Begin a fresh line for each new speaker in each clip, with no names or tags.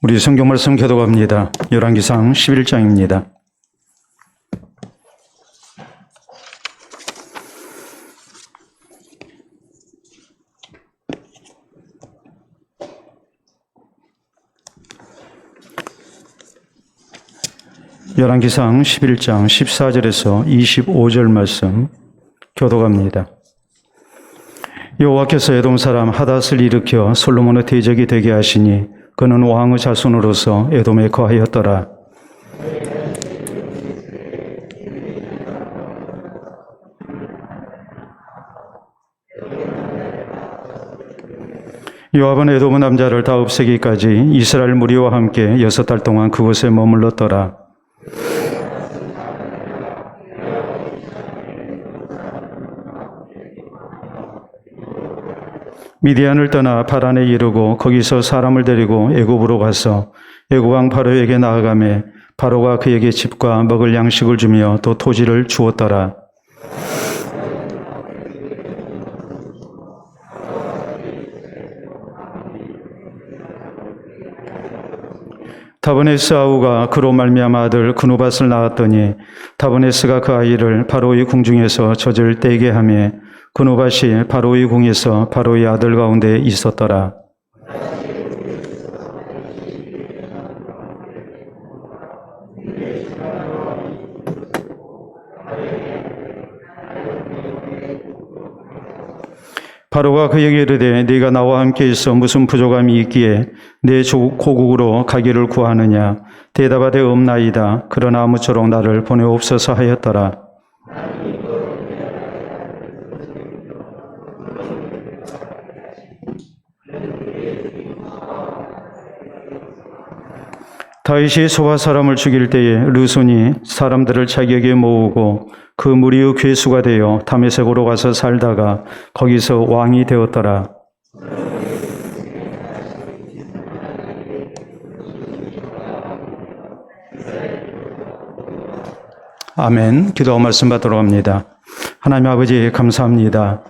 우리 성경 말씀 교독합니다. 열왕기상 11장입니다. 열왕기상 11장 14절에서 25절 말씀 교독합니다. 여호와께서 에돔 사람 하닷을 일으켜 솔로몬의 대적이 되게 하시니 그는 왕의 자손으로서 에돔에 거하였더라. 요압은 에돔의 남자를 다 없애기까지 이스라엘 무리와 함께 6달 동안 그곳에 머물렀더라. 미디안을 떠나 파란에 이르고 거기서 사람을 데리고 애굽으로 가서 애굽 왕 바로에게 나아가매 바로가 그에게 집과 먹을 양식을 주며 또 토지를 주었더라. 다브네스 아우가 그로 말미암아 아들 그누밧을 낳았더니 다브네스가 그 아이를 바로의 궁중에서 젖을 떼게 하며 그누밧이 바로의 궁에서 바로의 아들 가운데 있었더라. 바로가 그에게 이르되 네가 나와 함께 있어 무슨 부족함이 있기에 내 고국으로 가기를 구하느냐. 대답하되 없나이다. 그러나 아무쪼록 나를 보내옵소서 하였더라. 다윗이 소바 사람을 죽일 때에 르손이 사람들을 자기에게 모으고 그 무리의 괴수가 되어 다메섹으로 가서 살다가 거기서 왕이 되었더라. 아멘. 기도하고 말씀 받도록 합니다. 하나님 아버지 감사합니다.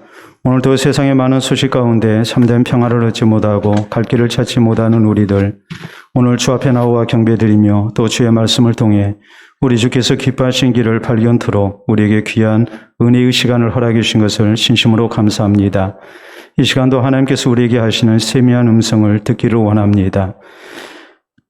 오늘도 세상의 많은 소식 가운데 참된 평화를 얻지 못하고 갈 길을 찾지 못하는 우리들, 오늘 주 앞에 나와 경배드리며 또 주의 말씀을 통해 우리 주께서 기뻐하신 길을 발견토록 우리에게 귀한 은혜의 시간을 허락해 주신 것을 진심으로 감사합니다. 이 시간도 하나님께서 우리에게 하시는 세미한 음성을 듣기를 원합니다.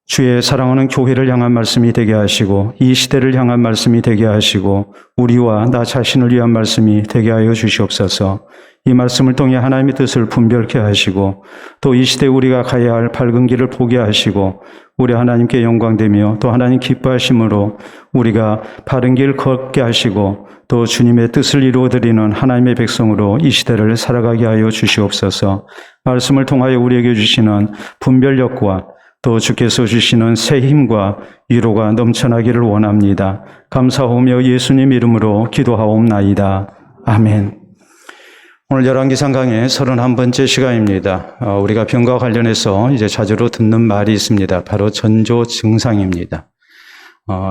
주의 사랑하는 교회를 향한 말씀이 되게 하시고 이 시대를 향한 말씀이 되게 하시고 우리와 나 자신을 위한 말씀이 되게 하여 주시옵소서. 이 말씀을 통해 하나님의 뜻을 분별케 하시고 또 이 시대에 우리가 가야 할 밝은 길을 보게 하시고 우리 하나님께 영광되며 또 하나님 기뻐하심으로 우리가 바른 길 걷게 하시고 또 주님의 뜻을 이루어드리는 하나님의 백성으로 이 시대를 살아가게 하여 주시옵소서. 말씀을 통하여 우리에게 주시는 분별력과 또 주께서 주시는 새 힘과 위로가 넘쳐나기를 원합니다. 감사하며 예수님 이름으로 기도하옵나이다. 아멘. 오늘 열왕기상 강의 31번째 시간입니다. 우리가 병과 관련해서 이제 자주로 듣는 말이 있습니다. 바로 전조 증상입니다.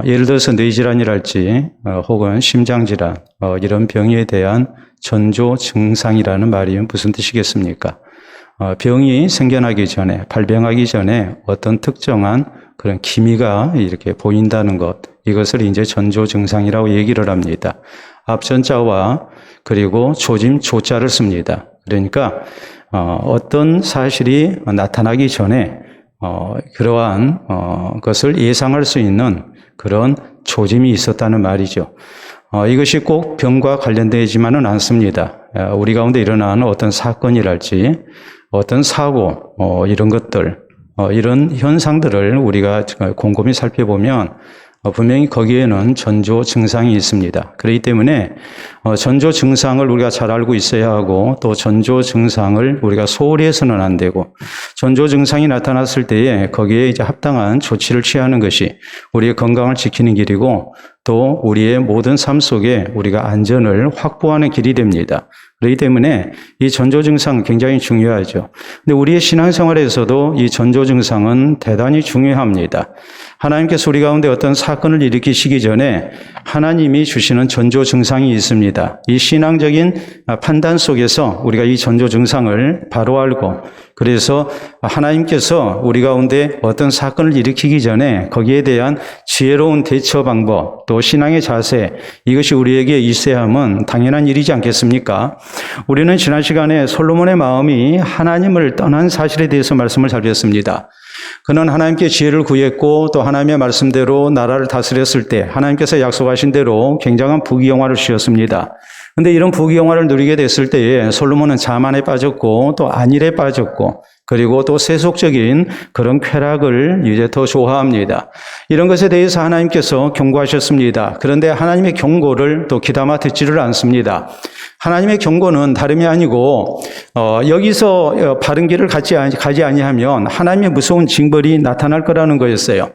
예를 들어서 뇌질환이랄지 혹은 심장질환 이런 병에 대한 전조 증상이라는 말이 무슨 뜻이겠습니까? 병이 생겨나기 전에, 발병하기 전에 어떤 특정한 그런 기미가 이렇게 보인다는 것, 이것을 이제 전조 증상이라고 얘기를 합니다. 앞전자와 그리고 조짐 조자를 씁니다. 그러니까 어떤 사실이 나타나기 전에 그러한 것을 예상할 수 있는 그런 조짐이 있었다는 말이죠. 이것이 꼭 병과 관련되지만은 않습니다. 우리 가운데 일어나는 어떤 사건이랄지 어떤 사고 이런 것들 이런 현상들을 우리가 곰곰이 살펴보면 분명히 거기에는 전조 증상이 있습니다. 그렇기 때문에 전조 증상을 우리가 잘 알고 있어야 하고 또 전조 증상을 우리가 소홀히 해서는 안 되고 전조 증상이 나타났을 때에 거기에 이제 합당한 조치를 취하는 것이 우리의 건강을 지키는 길이고 또 우리의 모든 삶 속에 우리가 안전을 확보하는 길이 됩니다. 그렇기 때문에 이 전조 증상 굉장히 중요하죠. 근데 우리의 신앙생활에서도 이 전조 증상은 대단히 중요합니다. 하나님께서 우리 가운데 어떤 사건을 일으키시기 전에 하나님이 주시는 전조 증상이 있습니다. 이 신앙적인 판단 속에서 우리가 이 전조 증상을 바로 알고 그래서 하나님께서 우리 가운데 어떤 사건을 일으키기 전에 거기에 대한 지혜로운 대처 방법, 또 신앙의 자세, 이것이 우리에게 있어야 함은 당연한 일이지 않겠습니까? 우리는 지난 시간에 솔로몬의 마음이 하나님을 떠난 사실에 대해서 말씀을 잘 드렸습니다. 그는 하나님께 지혜를 구했고 또 하나님의 말씀대로 나라를 다스렸을 때 하나님께서 약속하신 대로 굉장한 부귀영화를 주셨습니다. 그런데 이런 부귀영화를 누리게 됐을 때에 솔로몬은 자만에 빠졌고 또 안일에 빠졌고 그리고 또 세속적인 그런 쾌락을 이제 더 좋아합니다. 이런 것에 대해서 하나님께서 경고하셨습니다. 그런데 하나님의 경고를 또 귀담아 듣지를 않습니다. 하나님의 경고는 다름이 아니고 여기서 바른 길을 가지 아니하면 하나님의 무서운 징벌이 나타날 거라는 거였어요.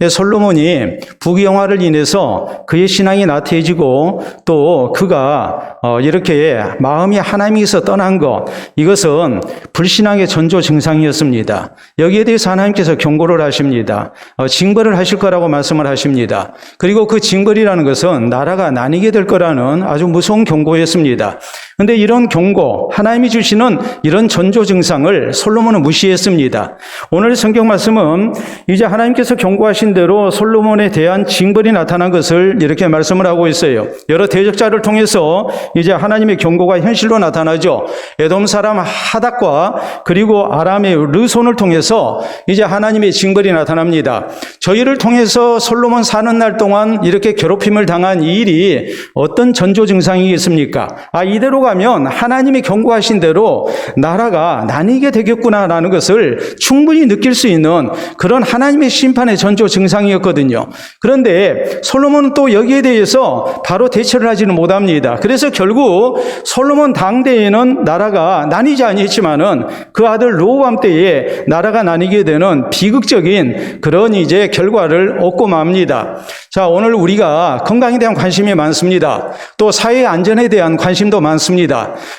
솔로몬이 부귀영화를 인해서 그의 신앙이 나태해지고 또 그가 이렇게 마음이 하나님에서 떠난 것, 이것은 불신앙의 전조 증상이었습니다. 여기에 대해서 하나님께서 경고를 하십니다. 징벌을 하실 거라고 말씀을 하십니다. 그리고 그 징벌이라는 것은 나라가 나뉘게 될 거라는 아주 무서운 경고였습니다. 그런데 이런 경고, 하나님이 주시는 이런 전조 증상을 솔로몬은 무시했습니다. 오늘 성경 말씀은 이제 하나님께서 경고하신 대로 솔로몬에 대한 징벌이 나타난 것을 이렇게 말씀을 하고 있어요. 여러 대적자를 통해서 이제 하나님의 경고가 현실로 나타나죠. 에돔 사람 하닥과 그리고 아람의 르손을 통해서 이제 하나님의 징벌이 나타납니다. 저희를 통해서 솔로몬 사는 날 동안 이렇게 괴롭힘을 당한 이 일이 어떤 전조 증상이겠습니까? 이대로 가면 하나님이 경고하신 대로 나라가 나뉘게 되겠구나라는 것을 충분히 느낄 수 있는 그런 하나님의 심판의 전조 증상이었거든요. 그런데 솔로몬은 또 여기에 대해서 바로 대처를 하지는 못합니다. 그래서 결국 솔로몬 당대에는 나라가 나뉘지 아니했지만은 그 아들 르호보암 때에 나라가 나뉘게 되는 비극적인 그런 이제 결과를 얻고 맙니다. 자, 오늘 우리가 건강에 대한 관심이 많습니다. 또 사회 안전에 대한 관심도 많습니다.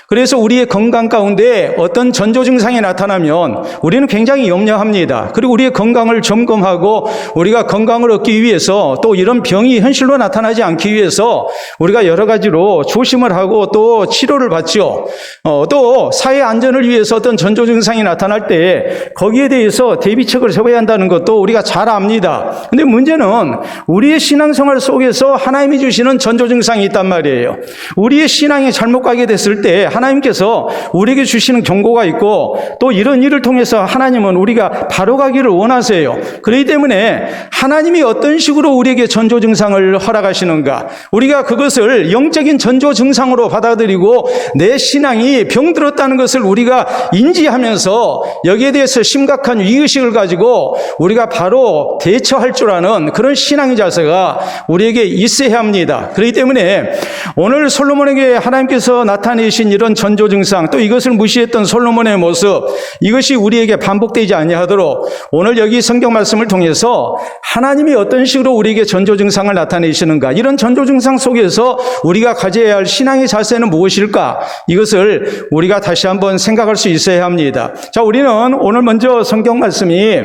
그래서 우리의 건강 가운데 어떤 전조 증상이 나타나면 우리는 굉장히 염려합니다. 그리고 우리의 건강을 점검하고 우리가 건강을 얻기 위해서 또 이런 병이 현실로 나타나지 않기 위해서 우리가 여러 가지로 조심을 하고 또 치료를 받죠. 또 사회 안전을 위해서 어떤 전조 증상이 나타날 때 거기에 대해서 대비책을 세워야 한다는 것도 우리가 잘 압니다. 근데 문제는 우리의 신앙생활 속에서 하나님이 주시는 전조 증상이 있단 말이에요. 우리의 신앙이 잘못 가게 됐을 때 하나님께서 우리에게 주시는 경고가 있고 또 이런 일을 통해서 하나님은 우리가 바로 가기를 원하세요. 그렇기 때문에 하나님이 어떤 식으로 우리에게 전조 증상을 허락하시는가, 우리가 그것을 영적인 전조 증상으로 받아들이고 내 신앙이 병들었다는 것을 우리가 인지하면서 여기에 대해서 심각한 위의식을 가지고 우리가 바로 대처할 줄 아는 그런 신앙의 자세가 우리에게 있어야 합니다. 그렇기 때문에 오늘 솔로몬에게 하나님께서 나타내신 이런 전조 증상, 또 이것을 무시했던 솔로몬의 모습, 이것이 우리에게 반복되지 아니하도록 오늘 여기 성경 말씀을 통해서 하나님이 어떤 식으로 우리에게 전조 증상을 나타내시는가, 이런 전조 증상 속에서 우리가 가져야 할 신앙의 자세는 무엇일까, 이것을 우리가 다시 한번 생각할 수 있어야 합니다. 자, 우리는 오늘 먼저 성경 말씀이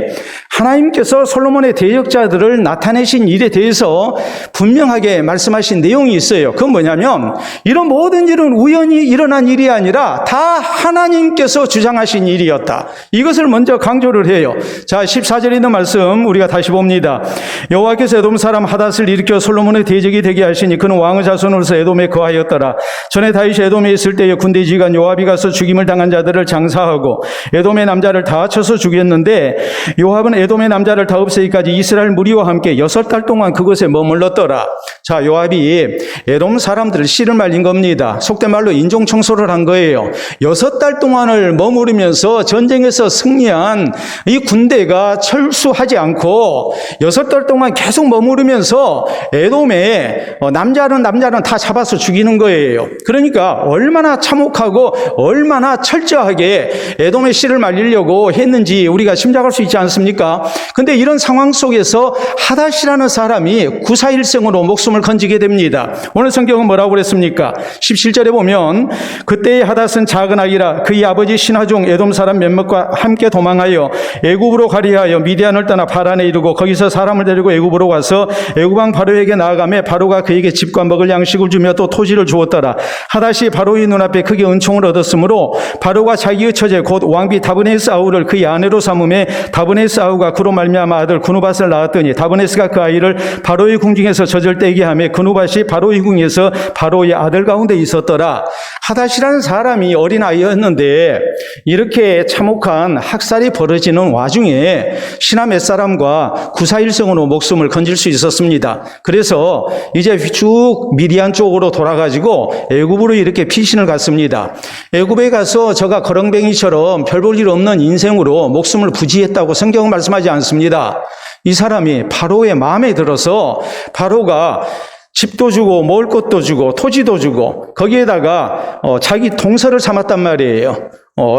하나님께서 솔로몬의 대적자들을 나타내신 일에 대해서 분명하게 말씀하신 내용이 있어요. 그건 뭐냐면 이런 모든 일은 우연히 일어난 일이 아니라 다 하나님께서 주장하신 일이었다. 이것을 먼저 강조를 해요. 자, 14절에 있는 말씀 우리가 다시 봅니다. 여호와께서 에돔 사람 하닷을 일으켜 솔로몬의 대적이 되게 하시니 그는 왕의 자손으로서 에돔에 거하였더라. 전에 다윗이 에돔에 있을 때에 군대 지휘관 요압이 가서 죽임을 당한 자들을 장사하고 에돔의 남자를 다 쳐서 죽였는데 요압은 에돔의 남자를 다 없애기까지 이스라엘 무리와 함께 6달 동안 그곳에 머물렀더라. 자, 요압이 에돔 사람들을 씨를 말린 겁니다. 속된 말로 인종 청소를 한 거예요. 6달 동안을 머무르면서 전쟁에서 승리한 이 군대가 철수하지 않고 6달 동안 계속 머무르면서 에돔에 남자는 다 잡아서 죽이는 거예요. 그러니까 얼마나 참혹하고 얼마나 철저하게 에돔의 씨를 말리려고 했는지 우리가 짐작할 수 있지 않습니까? 아닙니까? 근데 이런 상황 속에서 하닷이라는 사람이 구사일생으로 목숨을 건지게 됩니다. 오늘 성경은 뭐라고 그랬습니까? 17절에 보면 그때의 하닷은 작은 아기라 그의 아버지 신하중 에돔 사람 몇몇과 함께 도망하여 애굽으로 가리하여 미디안을 떠나 파란에 이르고 거기서 사람을 데리고 애굽으로 가서 애굽 왕 바로에게 나아가매 바로가 그에게 집과 먹을 양식을 주며 또 토지를 주었더라. 하닷이 바로의 눈앞에 크게 은총을 얻었으므로 바로가 자기의 처제 곧 왕비 다브네스 아우를 그의 아내로 삼음에 다브네스 아우가 그로 말미암아 아들 그누밧을 낳았더니 다브네스가 그 아이를 바로의 궁중에서 젖을떼게 하며 그누밧이 바로의 궁에서 바로의 아들 가운데 있었더라. 하닷이라는 사람이 어린아이였는데 이렇게 참혹한 학살이 벌어지는 와중에 신하 몇 사람과 구사일생으로 목숨을 건질 수 있었습니다. 그래서 이제 쭉 미디안 쪽으로 돌아가지고 애굽으로 이렇게 피신을 갔습니다. 애굽에 가서 저가 거렁뱅이처럼 별 볼 일 없는 인생으로 목숨을 부지했다고 성경은 말씀하지 않습니다. 이 사람이 바로의 마음에 들어서 바로가 집도 주고 먹을 것도 주고 토지도 주고 거기에다가 자기 동서를 삼았단 말이에요.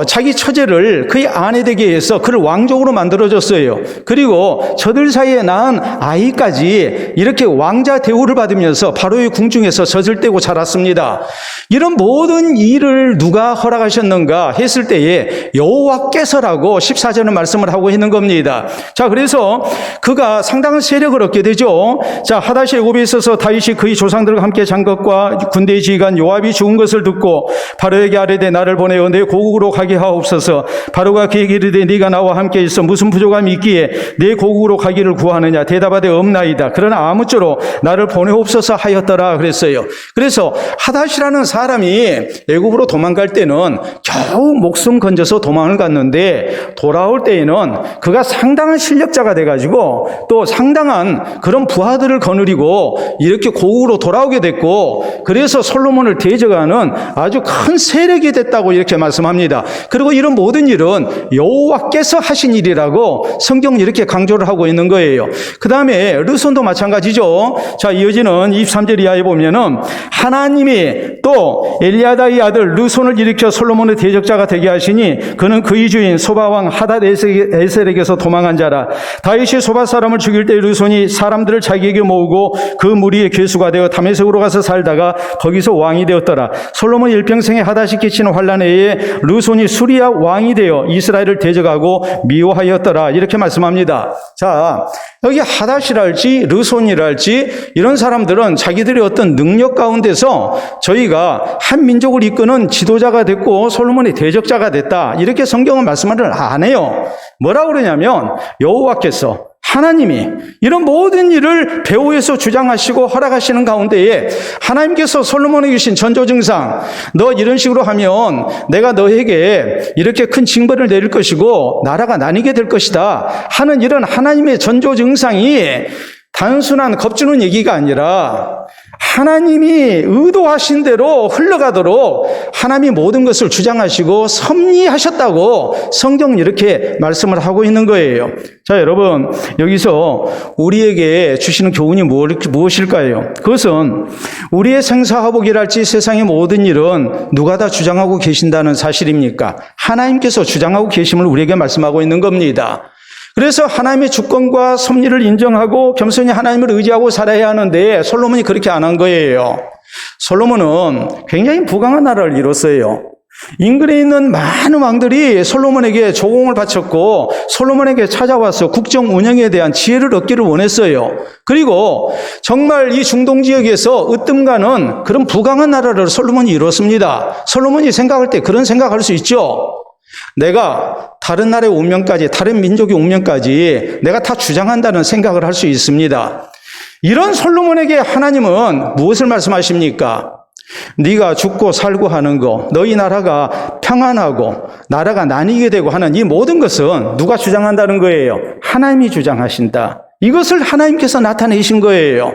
자기 처제를 그의 아내 되게 해서 그를 왕족으로 만들어줬어요. 그리고 저들 사이에 낳은 아이까지 이렇게 왕자 대우를 받으면서 바로의 궁중에서 젖을 떼고 자랐습니다. 이런 모든 일을 누가 허락하셨는가 했을 때에 여호와께서라고 14절은 말씀을 하고 있는 겁니다. 자, 그래서 그가 상당한 세력을 얻게 되죠. 자, 하닷이 애굽에 있어서 다윗이 그의 조상들과 함께 잔 것과 군대의 지휘관 요압이 죽은 것을 듣고 바로에게 아뢰되 나를 보내어 내 고국으로 가게 하옵소서. 바로가 그에게 이르되 네가 나와 함께 있어 무슨 부족함이 있기에 내 고국으로 가기를 구하느냐. 대답하되 없나이다. 그러나 아무쪼록 나를 보내옵소서 하였더라 그랬어요. 그래서 하닷이라는 사람이 애굽으로 도망갈 때는 겨우 목숨 건져서 도망을 갔는데 돌아올 때에는 그가 상당한 실력자가 돼가지고 또 상당한 그런 부하들을 거느리고 이렇게 고국으로 돌아오게 됐고 그래서 솔로몬을 대적하는 아주 큰 세력이 됐다고 이렇게 말씀합니다. 그리고 이런 모든 일은 여호와께서 하신 일이라고 성경은 이렇게 강조를 하고 있는 거예요. 그 다음에 르손도 마찬가지죠. 자, 이어지는 23절 이하에 보면은 하나님이 또 엘리아다의 아들 르손을 일으켜 솔로몬의 대적자가 되게 하시니 그는 그의 주인 소바왕 하닷에셀에게서 도망한 자라. 다윗이 소바 사람을 죽일 때 르손이 사람들을 자기에게 모으고 그 무리의 괴수가 되어 다메섹으로 가서 살다가 거기서 왕이 되었더라. 솔로몬 일평생에 하닷이 끼치는 환난에 의해 르손이 수리아 왕이 되어 이스라엘을 대적하고 미워하였더라. 이렇게 말씀합니다. 자, 여기 하닷이랄지 르손이랄지 이런 사람들은 자기들의 어떤 능력 가운데서 저희가 한 민족을 이끄는 지도자가 됐고 솔로몬의 대적자가 됐다. 이렇게 성경은 말씀을 안 해요. 뭐라고 그러냐면 여호와께서 하나님이 이런 모든 일을 배후에서 주장하시고 허락하시는 가운데에 하나님께서 솔로몬에게 주신 전조증상, 너 이런 식으로 하면 내가 너에게 이렇게 큰 징벌을 내릴 것이고 나라가 나뉘게 될 것이다 하는 이런 하나님의 전조증상이 단순한 겁주는 얘기가 아니라 하나님이 의도하신 대로 흘러가도록 하나님이 모든 것을 주장하시고 섭리하셨다고 성경은 이렇게 말씀을 하고 있는 거예요. 자, 여러분, 여기서 우리에게 주시는 교훈이 무엇일까요? 그것은 우리의 생사화복이랄지 세상의 모든 일은 누가 다 주장하고 계신다는 사실입니까? 하나님께서 주장하고 계심을 우리에게 말씀하고 있는 겁니다. 그래서 하나님의 주권과 섭리를 인정하고 겸손히 하나님을 의지하고 살아야 하는데 솔로몬이 그렇게 안 한 거예요. 솔로몬은 굉장히 부강한 나라를 이뤘어요. 인근에 있는 많은 왕들이 솔로몬에게 조공을 바쳤고 솔로몬에게 찾아와서 국정 운영에 대한 지혜를 얻기를 원했어요. 그리고 정말 이 중동 지역에서 으뜸가는 그런 부강한 나라를 솔로몬이 이뤘습니다. 솔로몬이 생각할 때 그런 생각할 수 있죠. 내가 다른 나라의 운명까지, 다른 민족의 운명까지 내가 다 주장한다는 생각을 할 수 있습니다. 이런 솔로몬에게 하나님은 무엇을 말씀하십니까? 네가 죽고 살고 하는 거, 너희 나라가 평안하고 나라가 나뉘게 되고 하는 이 모든 것은 누가 주장한다는 거예요? 하나님이 주장하신다. 이것을 하나님께서 나타내신 거예요.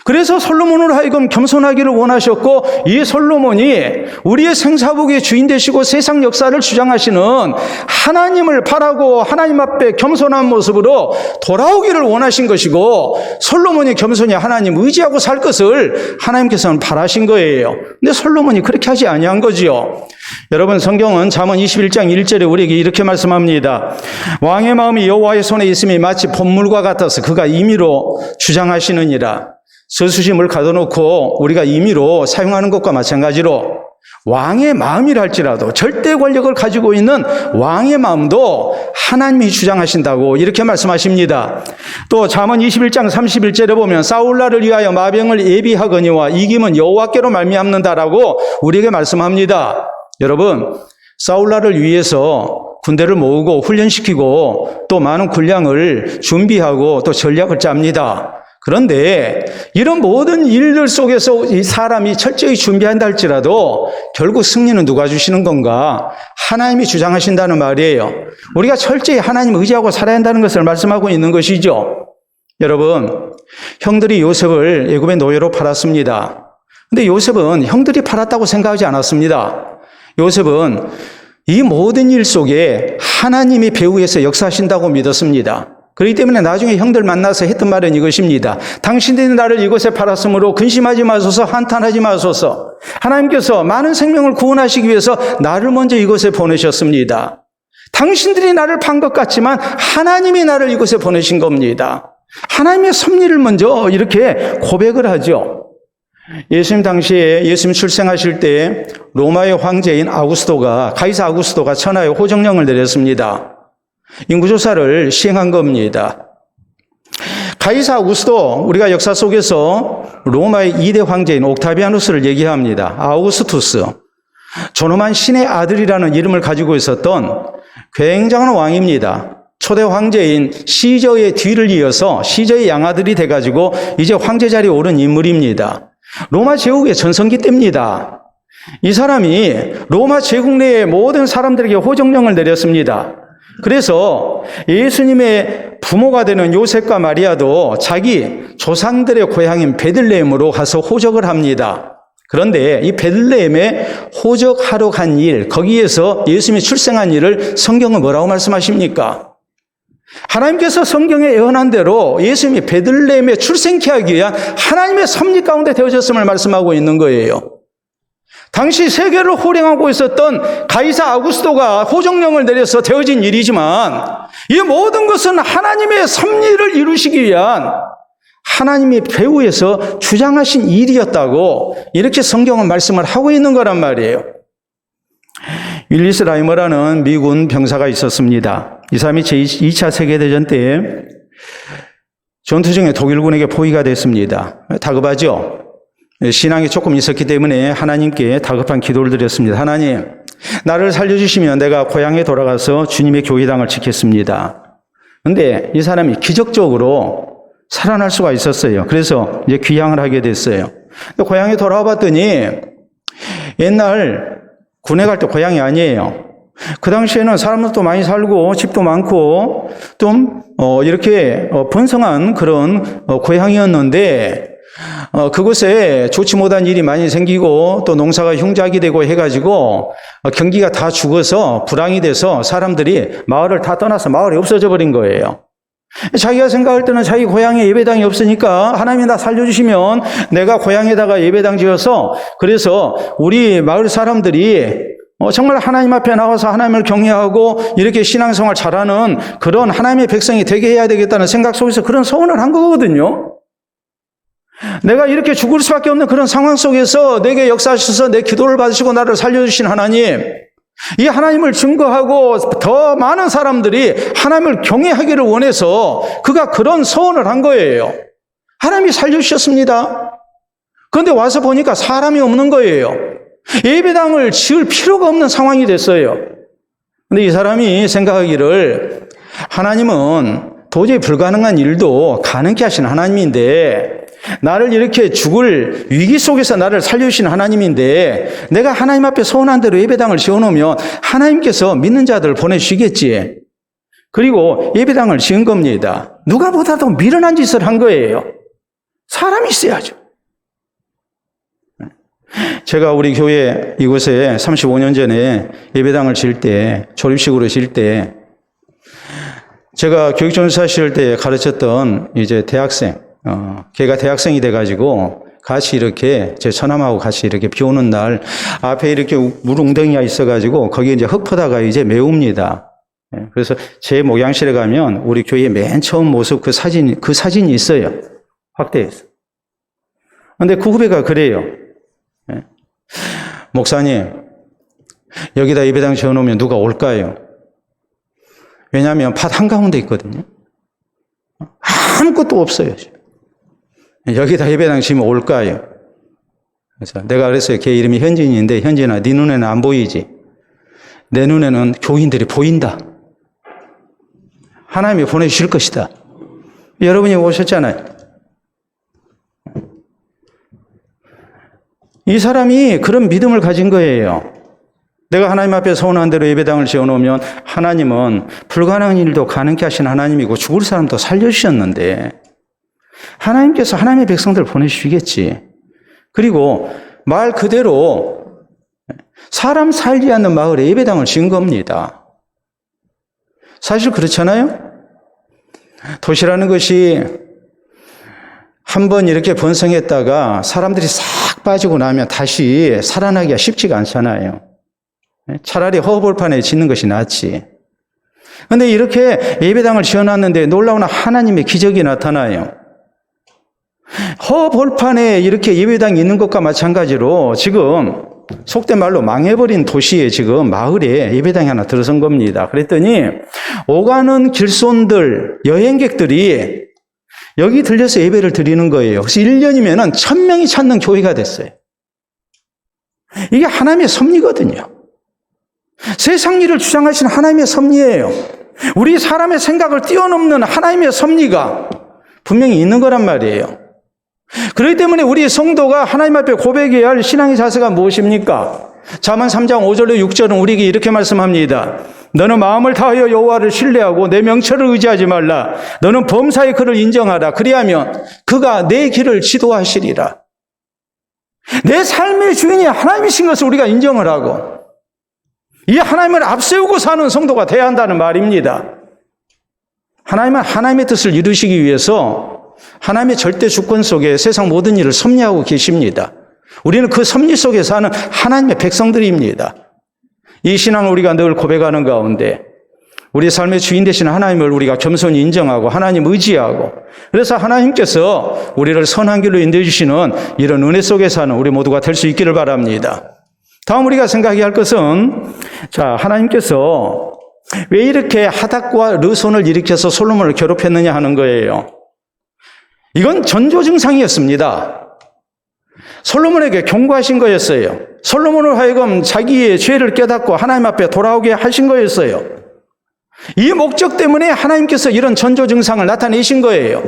그래서 솔로몬으로 하여금 겸손하기를 원하셨고 이 솔로몬이 우리의 생사복의 주인 되시고 세상 역사를 주장하시는 하나님을 바라고 하나님 앞에 겸손한 모습으로 돌아오기를 원하신 것이고 솔로몬이 겸손히 하나님 의지하고 살 것을 하나님께서는 바라신 거예요. 근데 솔로몬이 그렇게 하지 아니한 거지요. 여러분, 성경은 잠언 21장 1절에 우리에게 이렇게 말씀합니다. 왕의 마음이 여호와의 손에 있음이 마치 봇물과 같아서 그가 임의로 주장하시느니라. 서수심을 가둬놓고 우리가 임의로 사용하는 것과 마찬가지로 왕의 마음이랄지라도 절대 권력을 가지고 있는 왕의 마음도 하나님이 주장하신다고 이렇게 말씀하십니다. 또 잠언 21장 31절에 보면 사울날을 위하여 마병을 예비하거니와 이김은 여호와께로 말미암는다라고 우리에게 말씀합니다. 여러분, 사울날을 위해서 군대를 모으고 훈련시키고 또 많은 군량을 준비하고 또 전략을 짭니다. 그런데 이런 모든 일들 속에서 이 사람이 철저히 준비한다 할지라도 결국 승리는 누가 주시는 건가? 하나님이 주장하신다는 말이에요. 우리가 철저히 하나님 의지하고 살아야 한다는 것을 말씀하고 있는 것이죠. 여러분, 형들이 요셉을 애굽의 노예로 팔았습니다. 근데 요셉은 형들이 팔았다고 생각하지 않았습니다. 요셉은 이 모든 일 속에 하나님이 배후에서 역사하신다고 믿었습니다. 그렇기 때문에 나중에 형들 만나서 했던 말은 이것입니다. 당신들이 나를 이곳에 팔았으므로 근심하지 마소서, 한탄하지 마소서. 하나님께서 많은 생명을 구원하시기 위해서 나를 먼저 이곳에 보내셨습니다. 당신들이 나를 판 것 같지만 하나님이 나를 이곳에 보내신 겁니다. 하나님의 섭리를 먼저 이렇게 고백을 하죠. 예수님 당시에 예수님 출생하실 때 로마의 황제인 가이사 아구스토가 천하에 호정령을 내렸습니다. 인구조사를 시행한 겁니다. 가이사 아구스토, 우리가 역사 속에서 로마의 2대 황제인 옥타비아누스를 얘기합니다. 아우구스투스, 존엄한 신의 아들이라는 이름을 가지고 있었던 굉장한 왕입니다. 초대 황제인 시저의 뒤를 이어서 시저의 양아들이 돼가지고 이제 황제 자리에 오른 인물입니다. 로마 제국의 전성기 때입니다. 이 사람이 로마 제국 내의 모든 사람들에게 호정령을 내렸습니다. 그래서 예수님의 부모가 되는 요셉과 마리아도 자기 조상들의 고향인 베들레헴으로 가서 호적을 합니다. 그런데 이 베들레헴에 호적하러 간 일, 거기에서 예수님이 출생한 일을 성경은 뭐라고 말씀하십니까? 하나님께서 성경에 예언한 대로 예수님이 베들레헴에 출생케 하기 위한 하나님의 섭리 가운데 되어졌음을 말씀하고 있는 거예요. 당시 세계를 호령하고 있었던 가이사 아구스토가 호정령을 내려서 되어진 일이지만 이 모든 것은 하나님의 섭리를 이루시기 위한 하나님의 배후에서 주장하신 일이었다고 이렇게 성경은 말씀을 하고 있는 거란 말이에요. 윌리스 라이머라는 미군 병사가 있었습니다. 이 사람이 제2차 세계대전 때 전투 중에 독일군에게 포위가 됐습니다. 다급하죠. 신앙이 조금 있었기 때문에 하나님께 다급한 기도를 드렸습니다. 하나님, 나를 살려주시면 내가 고향에 돌아가서 주님의 교회당을 지켰습니다. 그런데 이 사람이 기적적으로 살아날 수가 있었어요. 그래서 이제 귀향을 하게 됐어요. 고향에 돌아와 봤더니 옛날 군에 갈 때 고향이 아니에요. 그 당시에는 사람들도 많이 살고 집도 많고 좀 이렇게 번성한 그런 고향이었는데 그곳에 좋지 못한 일이 많이 생기고 또 농사가 흉작이 되고 해가지고 경기가 다 죽어서 불황이 돼서 사람들이 마을을 다 떠나서 마을이 없어져 버린 거예요. 자기가 생각할 때는 자기 고향에 예배당이 없으니까 하나님이 나 살려주시면 내가 고향에다가 예배당 지어서 그래서 우리 마을 사람들이 정말 하나님 앞에 나와서 하나님을 경외하고 이렇게 신앙생활 잘하는 그런 하나님의 백성이 되게 해야 되겠다는 생각 속에서 그런 소원을 한 거거든요. 내가 이렇게 죽을 수밖에 없는 그런 상황 속에서 내게 역사하셔서 내 기도를 받으시고 나를 살려주신 하나님, 이 하나님을 증거하고 더 많은 사람들이 하나님을 경외하기를 원해서 그가 그런 소원을 한 거예요. 하나님이 살려주셨습니다. 그런데 와서 보니까 사람이 없는 거예요. 예배당을 지을 필요가 없는 상황이 됐어요. 그런데 이 사람이 생각하기를 하나님은 도저히 불가능한 일도 가능케 하신 하나님인데 나를 이렇게 죽을 위기 속에서 나를 살려주신 하나님인데 내가 하나님 앞에 소원한 대로 예배당을 지어놓으면 하나님께서 믿는 자들을 보내주시겠지. 그리고 예배당을 지은 겁니다. 누가 보다도 미련한 짓을 한 거예요. 사람이 있어야죠. 제가 우리 교회 이곳에 35년 전에 예배당을 지을 때, 조립식으로 지을 때 제가 교육전사 시절 때 가르쳤던 이제 대학생, 걔가 대학생이 돼가지고 같이 이렇게 제 처남하고 같이 이렇게 비 오는 날 앞에 이렇게 물웅덩이가 있어가지고 거기에 이제 흙 퍼다가 이제 메웁니다. 그래서 제 목양실에 가면 우리 교회 맨 처음 모습 그 사진이 있어요. 확대해서. 근데 그 후배가 그래요. 목사님, 여기다 예배당 지어놓으면 누가 올까요? 왜냐하면 밭 한가운데 있거든요. 아무것도 없어요. 여기다 예배당 지으면 올까요? 그래서 내가 그랬어요. 걔 이름이 현진인데, 현진아, 네 눈에는 안 보이지? 내 눈에는 교인들이 보인다. 하나님이 보내주실 것이다. 여러분이 오셨잖아요. 이 사람이 그런 믿음을 가진 거예요. 내가 하나님 앞에 서운한 대로 예배당을 지어놓으면 하나님은 불가능한 일도 가능케 하신 하나님이고 죽을 사람도 살려주셨는데 하나님께서 하나님의 백성들을 보내주시겠지. 그리고 말 그대로 사람 살지 않는 마을에 예배당을 지은 겁니다. 사실 그렇잖아요? 도시라는 것이 한번 이렇게 번성했다가 사람들이 싹 빠지고 나면 다시 살아나기가 쉽지가 않잖아요. 차라리 허벌판에 짓는 것이 낫지. 그런데 이렇게 예배당을 지어놨는데 놀라운 하나님의 기적이 나타나요. 허벌판에 이렇게 예배당이 있는 것과 마찬가지로 지금 속된 말로 망해버린 도시에 지금 마을에 예배당이 하나 들어선 겁니다. 그랬더니 오가는 길손들, 여행객들이 여기 들려서 예배를 드리는 거예요. 그래서 1년이면 1000명이 찾는 교회가 됐어요. 이게 하나님의 섭리거든요. 세상 일을 주장하신 하나님의 섭리예요. 우리 사람의 생각을 뛰어넘는 하나님의 섭리가 분명히 있는 거란 말이에요. 그렇기 때문에 우리 성도가 하나님 앞에 고백해야 할 신앙의 자세가 무엇입니까? 잠언 3장 5절로 6절은 우리에게 이렇게 말씀합니다. 너는 마음을 다하여 여호와를 신뢰하고 내 명철을 의지하지 말라. 너는 범사의 그를 인정하라. 그리하면 그가 내 길을 지도하시리라. 내 삶의 주인이 하나님이신 것을 우리가 인정을 하고 이 하나님을 앞세우고 사는 성도가 돼야 한다는 말입니다. 하나님은 하나님의 뜻을 이루시기 위해서 하나님의 절대 주권 속에 세상 모든 일을 섭리하고 계십니다. 우리는 그 섭리 속에 사는 하나님의 백성들입니다. 이 신앙을 우리가 늘 고백하는 가운데 우리 삶의 주인 되신 하나님을 우리가 겸손히 인정하고 하나님 의지하고 그래서 하나님께서 우리를 선한 길로 인도해 주시는 이런 은혜 속에 사는 우리 모두가 될 수 있기를 바랍니다. 다음 우리가 생각해야 할 것은 하나님께서 왜 이렇게 하닥과 르손을 일으켜서 솔로몬을 괴롭혔느냐 하는 거예요. 이건 전조 증상이었습니다. 솔로몬에게 경고하신 거였어요. 솔로몬을 하여금 자기의 죄를 깨닫고 하나님 앞에 돌아오게 하신 거였어요. 이 목적 때문에 하나님께서 이런 전조 증상을 나타내신 거예요.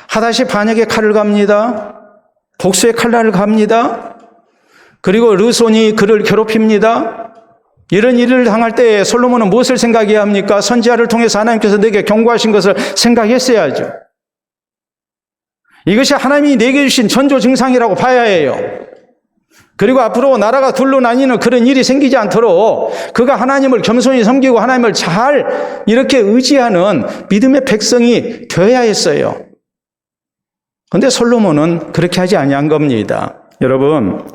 하닷이 반역의 칼을 갑니다. 복수의 칼날을 갑니다. 그리고 르손이 그를 괴롭힙니다. 이런 일을 당할 때 솔로몬은 무엇을 생각해야 합니까? 선지자를 통해서 하나님께서 내게 경고하신 것을 생각했어야죠. 이것이 하나님이 내게 주신 전조 증상이라고 봐야 해요. 그리고 앞으로 나라가 둘로 나뉘는 그런 일이 생기지 않도록 그가 하나님을 겸손히 섬기고 하나님을 잘 이렇게 의지하는 믿음의 백성이 되어야 했어요. 그런데 솔로몬은 그렇게 하지 아니한 겁니다. 여러분,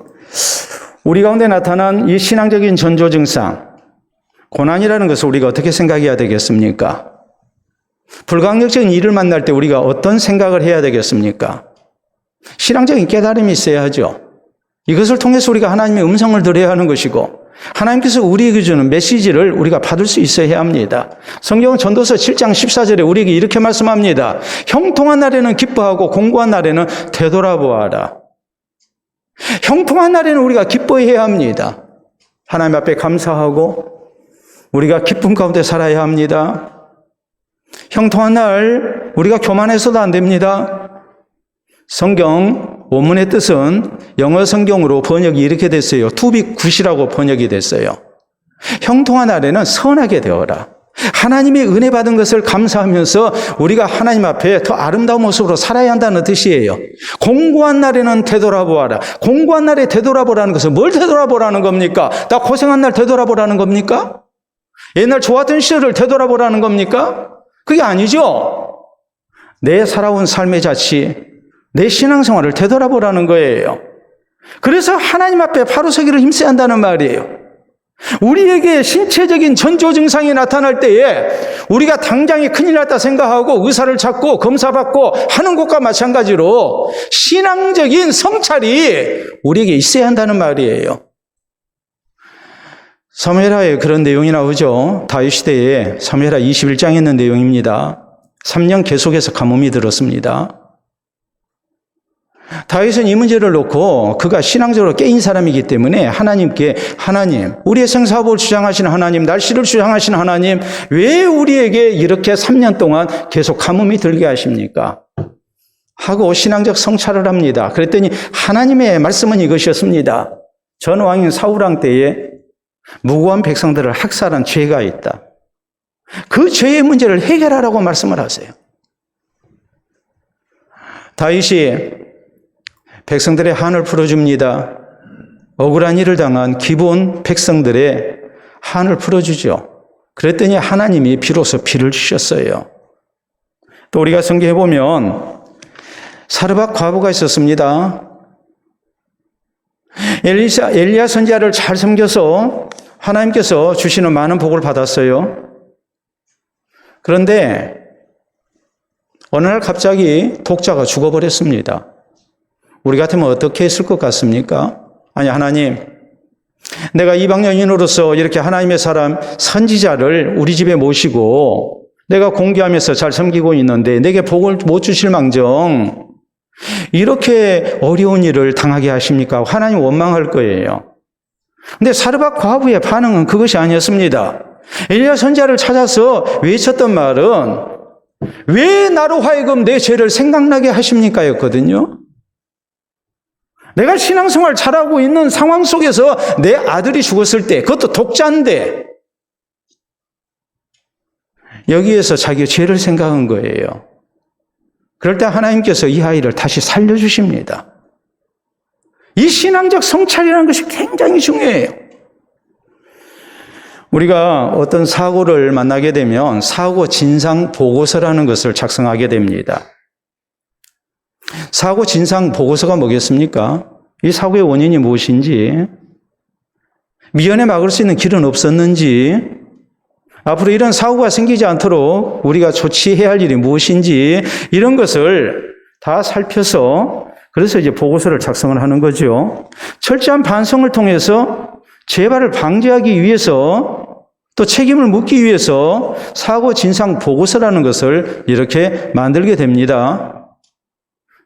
우리 가운데 나타난 이 신앙적인 전조 증상, 고난이라는 것을 우리가 어떻게 생각해야 되겠습니까? 불강력적인 일을 만날 때 우리가 어떤 생각을 해야 되겠습니까? 신앙적인 깨달음이 있어야 하죠. 이것을 통해서 우리가 하나님의 음성을 들어야 하는 것이고 하나님께서 우리에게 주는 메시지를 우리가 받을 수 있어야 합니다. 성경은 전도서 7장 14절에 우리에게 이렇게 말씀합니다. 형통한 날에는 기뻐하고 공고한 날에는 되돌아보아라. 형통한 날에는 우리가 기뻐해야 합니다. 하나님 앞에 감사하고 우리가 기쁨 가운데 살아야 합니다. 형통한 날 우리가 교만해서도 안 됩니다. 성경 원문의 뜻은 영어 성경으로 번역이 이렇게 됐어요. To be good이라고 번역이 됐어요. 형통한 날에는 선하게 되어라. 하나님의 은혜 받은 것을 감사하면서 우리가 하나님 앞에 더 아름다운 모습으로 살아야 한다는 뜻이에요. 공고한 날에는 되돌아보아라. 공고한 날에 되돌아보라는 것은 뭘 되돌아보라는 겁니까? 나 고생한 날 되돌아보라는 겁니까? 옛날 좋았던 시절을 되돌아보라는 겁니까? 그게 아니죠. 내 살아온 삶의 자치, 내 신앙생활을 되돌아보라는 거예요. 그래서 하나님 앞에 바로 서기를 힘써야 한다는 말이에요. 우리에게 신체적인 전조 증상이 나타날 때에 우리가 당장에 큰일 났다 생각하고 의사를 찾고 검사받고 하는 것과 마찬가지로 신앙적인 성찰이 우리에게 있어야 한다는 말이에요. 사무엘하에 그런 내용이 나오죠. 다윗 시대에 사무엘하 21장에 있는 내용입니다. 3년 계속해서 가뭄이 들었습니다. 다윗은 이 문제를 놓고 그가 신앙적으로 깨인 사람이기 때문에 하나님께 하나님, 우리의 생사복을 주장하시는 하나님, 날씨를 주장하시는 하나님, 왜 우리에게 이렇게 3년 동안 계속 가뭄이 들게 하십니까? 하고 신앙적 성찰을 합니다. 그랬더니 하나님의 말씀은 이것이었습니다. 전 왕인 사울왕 때에 무고한 백성들을 학살한 죄가 있다. 그 죄의 문제를 해결하라고 말씀을 하세요. 다윗이 백성들의 한을 풀어줍니다. 억울한 일을 당한 기본 백성들의 한을 풀어주죠. 그랬더니 하나님이 비로소 비를 주셨어요. 또 우리가 성경에 보면 사르밧 과부가 있었습니다. 엘리야 선지자를 잘 섬겨서 하나님께서 주시는 많은 복을 받았어요. 그런데 어느 날 갑자기 독자가 죽어버렸습니다. 우리 같으면 어떻게 했을 것 같습니까? 아니, 하나님, 내가 이방여인으로서 이렇게 하나님의 사람 선지자를 우리 집에 모시고 내가 공개하면서 잘 섬기고 있는데 내게 복을 못 주실 망정 이렇게 어려운 일을 당하게 하십니까? 하나님 원망할 거예요. 근데 사르밧 과부의 반응은 그것이 아니었습니다. 엘리야 선지자를 찾아서 외쳤던 말은 왜 나로 하여금 내 죄를 생각나게 하십니까? 였거든요. 내가 신앙생활 잘하고 있는 상황 속에서 내 아들이 죽었을 때, 그것도 독자인데, 여기에서 자기 죄를 생각한 거예요. 그럴 때 하나님께서 이 아이를 다시 살려주십니다. 이 신앙적 성찰이라는 것이 굉장히 중요해요. 우리가 어떤 사고를 만나게 되면 사고 진상 보고서라는 것을 작성하게 됩니다. 사고 진상 보고서가 뭐겠습니까? 이 사고의 원인이 무엇인지, 미연에 막을 수 있는 길은 없었는지, 앞으로 이런 사고가 생기지 않도록 우리가 조치해야 할 일이 무엇인지, 이런 것을 다 살펴서 그래서 이제 보고서를 작성을 하는 거죠. 철저한 반성을 통해서 재발을 방지하기 위해서 또 책임을 묻기 위해서 사고 진상 보고서라는 것을 이렇게 만들게 됩니다.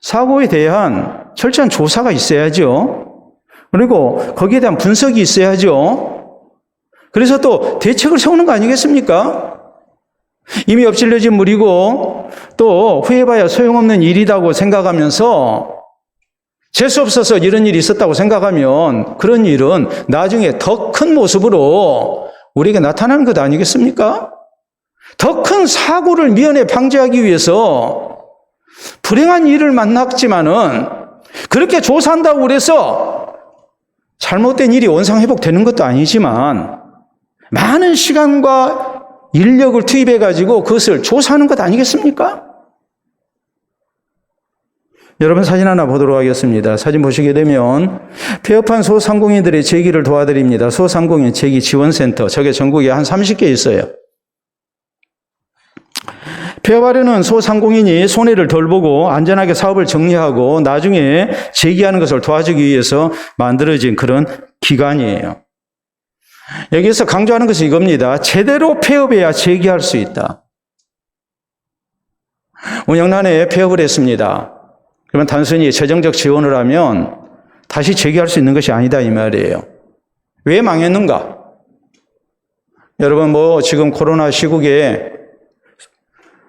사고에 대한 철저한 조사가 있어야죠. 그리고 거기에 대한 분석이 있어야죠. 그래서 또 대책을 세우는 거 아니겠습니까? 이미 엎질러진 물이고 또 후회해봐야 소용없는 일이라고 생각하면서 재수 없어서 이런 일이 있었다고 생각하면 그런 일은 나중에 더 큰 모습으로 우리에게 나타나는 것 아니겠습니까? 더 큰 사고를 미연에 방지하기 위해서 불행한 일을 만났지만은 그렇게 조사한다고 그래서 잘못된 일이 원상회복되는 것도 아니지만 많은 시간과 인력을 투입해가지고 그것을 조사하는 것 아니겠습니까? 여러분 사진 하나 보도록 하겠습니다. 사진 보시게 되면 폐업한 소상공인들의 재기를 도와드립니다. 소상공인 재기 지원센터, 저게 전국에 한 30개 있어요. 폐업하려는 소상공인이 손해를 덜 보고 안전하게 사업을 정리하고 나중에 재기하는 것을 도와주기 위해서 만들어진 그런 기관이에요. 여기서 강조하는 것이 이겁니다. 제대로 폐업해야 재기할 수 있다. 운영난에 폐업을 했습니다. 그러면 단순히 재정적 지원을 하면 다시 재기할 수 있는 것이 아니다 이 말이에요. 왜 망했는가? 여러분 지금 코로나 시국에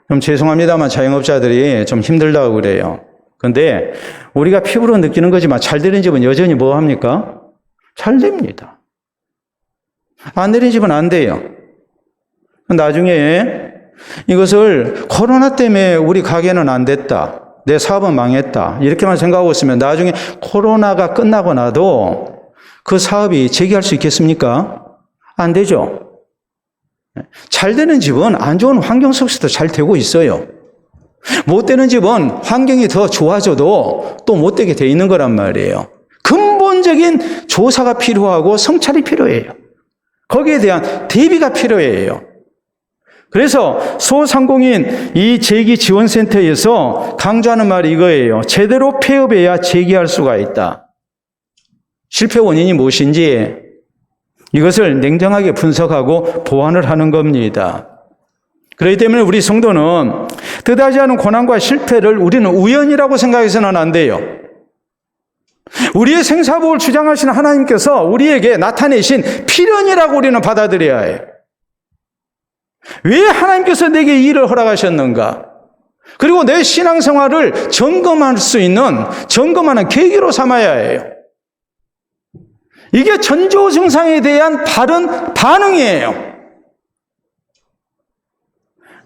좀 죄송합니다만 자영업자들이 좀 힘들다고 그래요. 그런데 우리가 피부로 느끼는 거지만 잘 되는 집은 여전히 뭐 합니까? 잘 됩니다. 안 되는 집은 안 돼요. 나중에 이것을 코로나 때문에 우리 가게는 안 됐다. 내 사업은 망했다. 이렇게만 생각하고 있으면 나중에 코로나가 끝나고 나도 그 사업이 재기할 수 있겠습니까? 안 되죠. 잘 되는 집은 안 좋은 환경 속에서도 잘 되고 있어요. 못되는 집은 환경이 더 좋아져도 또 못되게 돼 있는 거란 말이에요. 근본적인 조사가 필요하고 성찰이 필요해요. 거기에 대한 대비가 필요해요. 그래서 소상공인 이 재기지원센터에서 강조하는 말이 이거예요. 제대로 폐업해야 재기할 수가 있다. 실패 원인이 무엇인지 이것을 냉정하게 분석하고 보완을 하는 겁니다. 그렇기 때문에 우리 성도는 뜻하지 않은 고난과 실패를 우리는 우연이라고 생각해서는 안 돼요. 우리의 생사복을 주장하시는 하나님께서 우리에게 나타내신 필연이라고 우리는 받아들여야 해요. 왜 하나님께서 내게 이 일을 허락하셨는가? 그리고 내 신앙생활을 점검할 수 있는 점검하는 계기로 삼아야 해요. 이게 전조 증상에 대한 바른 반응이에요.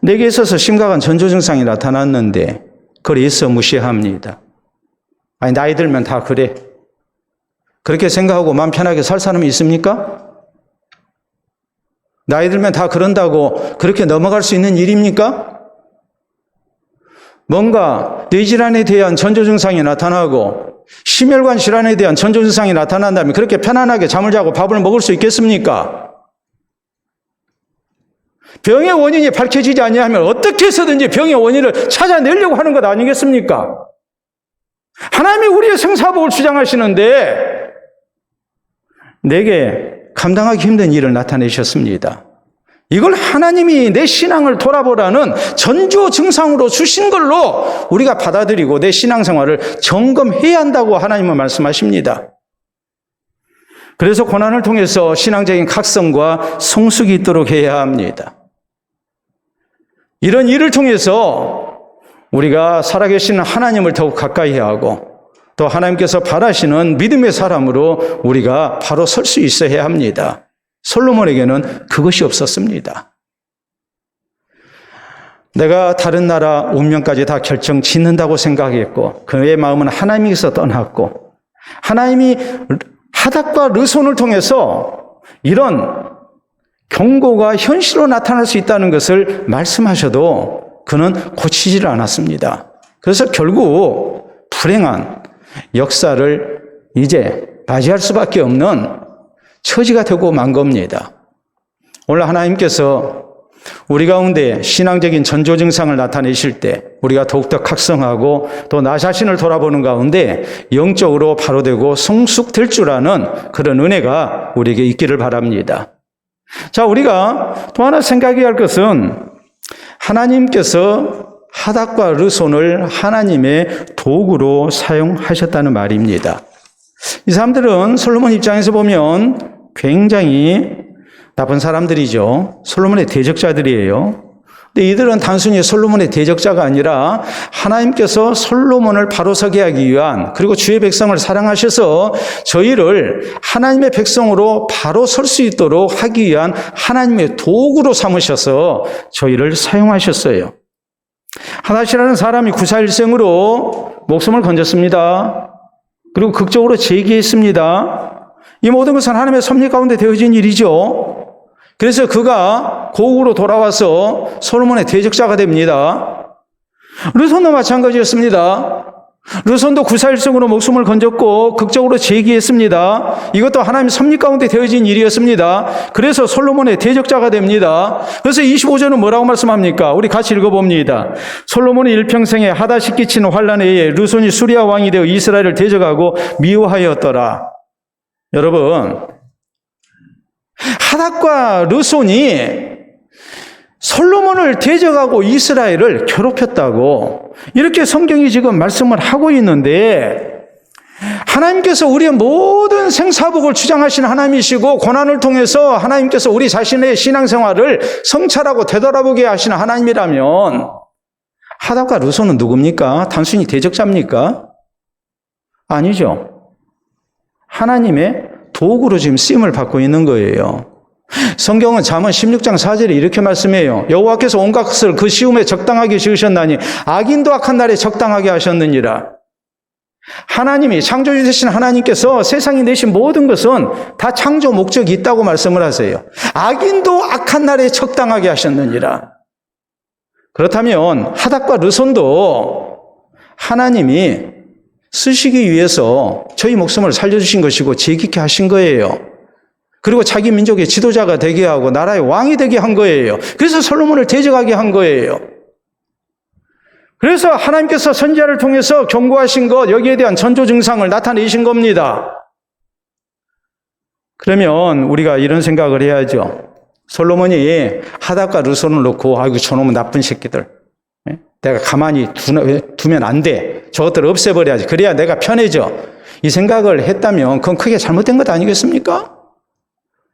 내게 있어서 심각한 전조 증상이 나타났는데 그걸 예수 무시합니다. 아니 나이 들면 다 그래. 그렇게 생각하고 마음 편하게 살 사람이 있습니까? 나이 들면 다 그런다고 그렇게 넘어갈 수 있는 일입니까? 뭔가 뇌질환에 대한 전조 증상이 나타나고 심혈관 질환에 대한 전조 증상이 나타난다면 그렇게 편안하게 잠을 자고 밥을 먹을 수 있겠습니까? 병의 원인이 밝혀지지 아니하면 어떻게 해서든지 병의 원인을 찾아내려고 하는 것 아니겠습니까? 하나님이 우리의 생사복을 주장하시는데 내게 감당하기 힘든 일을 나타내셨습니다. 이걸 하나님이 내 신앙을 돌아보라는 전조 증상으로 주신 걸로 우리가 받아들이고 내 신앙생활을 점검해야 한다고 하나님은 말씀하십니다. 그래서 고난을 통해서 신앙적인 각성과 성숙이 있도록 해야 합니다. 이런 일을 통해서 우리가 살아계시는 하나님을 더욱 가까이 하고 또 하나님께서 바라시는 믿음의 사람으로 우리가 바로 설 수 있어야 합니다. 솔로몬에게는 그것이 없었습니다. 내가 다른 나라 운명까지 다 결정 짓는다고 생각했고 그의 마음은 하나님께서 떠났고 하나님이 하닥과 르손을 통해서 이런 경고가 현실로 나타날 수 있다는 것을 말씀하셔도 그는 고치지를 않았습니다. 그래서 결국 불행한 역사를 이제 맞이할 수밖에 없는 처지가 되고 만 겁니다. 오늘 하나님께서 우리 가운데 신앙적인 전조 증상을 나타내실 때 우리가 더욱더 각성하고 또 나 자신을 돌아보는 가운데 영적으로 바로되고 성숙될 줄 아는 그런 은혜가 우리에게 있기를 바랍니다. 자, 우리가 또 하나 생각해야 할 것은 하나님께서 하닥과 르손을 하나님의 도구로 사용하셨다는 말입니다. 이 사람들은 솔로몬 입장에서 보면 굉장히 나쁜 사람들이죠. 솔로몬의 대적자들이에요. 근데 이들은 단순히 솔로몬의 대적자가 아니라 하나님께서 솔로몬을 바로 서게 하기 위한 그리고 주의 백성을 사랑하셔서 저희를 하나님의 백성으로 바로 설 수 있도록 하기 위한 하나님의 도구로 삼으셔서 저희를 사용하셨어요. 하닷이라는 사람이 구사일생으로 목숨을 건졌습니다. 그리고 극적으로 재기했습니다. 이 모든 것은 하나님의 섭리 가운데 되어진 일이죠. 그래서 그가 고국으로 돌아와서 솔로몬의 대적자가 됩니다. 르손도 마찬가지였습니다. 르손도 구사일생으로 목숨을 건졌고 극적으로 재기했습니다. 이것도 하나님의 섭리 가운데 되어진 일이었습니다. 그래서 솔로몬의 대적자가 됩니다. 그래서 25절은 뭐라고 말씀합니까? 우리 같이 읽어봅니다. 솔로몬이 일평생에 하닷이 끼치는 환난에 의해 르손이 수리아 왕이 되어 이스라엘을 대적하고 미워하였더라. 여러분, 하닷과 르손이 솔로몬을 대적하고 이스라엘을 괴롭혔다고 이렇게 성경이 지금 말씀을 하고 있는데 하나님께서 우리의 모든 생사복을 주장하시는 하나님이시고 고난을 통해서 하나님께서 우리 자신의 신앙생활을 성찰하고 되돌아보게 하시는 하나님이라면 하닷과 르손은 누굽니까? 단순히 대적자입니까? 아니죠. 하나님의 도구로 지금 쓰임을 받고 있는 거예요. 성경은 잠언 16장 4절에 이렇게 말씀해요. 여호와께서 온갖 것을 그 시움에 적당하게 지으셨나니 악인도 악한 날에 적당하게 하셨느니라. 하나님이 창조주 되신 하나님께서 세상에 내신 모든 것은 다 창조 목적이 있다고 말씀을 하세요. 악인도 악한 날에 적당하게 하셨느니라. 그렇다면 하닥과 르손도 하나님이 쓰시기 위해서 저희 목숨을 살려주신 것이고 지키게 하신 거예요. 그리고 자기 민족의 지도자가 되게 하고 나라의 왕이 되게 한 거예요. 그래서 솔로몬을 대적하게 한 거예요. 그래서 하나님께서 선지자를 통해서 경고하신 것, 여기에 대한 전조 증상을 나타내신 겁니다. 그러면 우리가 이런 생각을 해야죠. 솔로몬이 하닥과 르손을 놓고 아이고 저놈은 나쁜 새끼들, 내가 가만히 두면 안 돼. 저것들을 없애버려야지. 그래야 내가 편해져. 이 생각을 했다면 그건 크게 잘못된 것 아니겠습니까?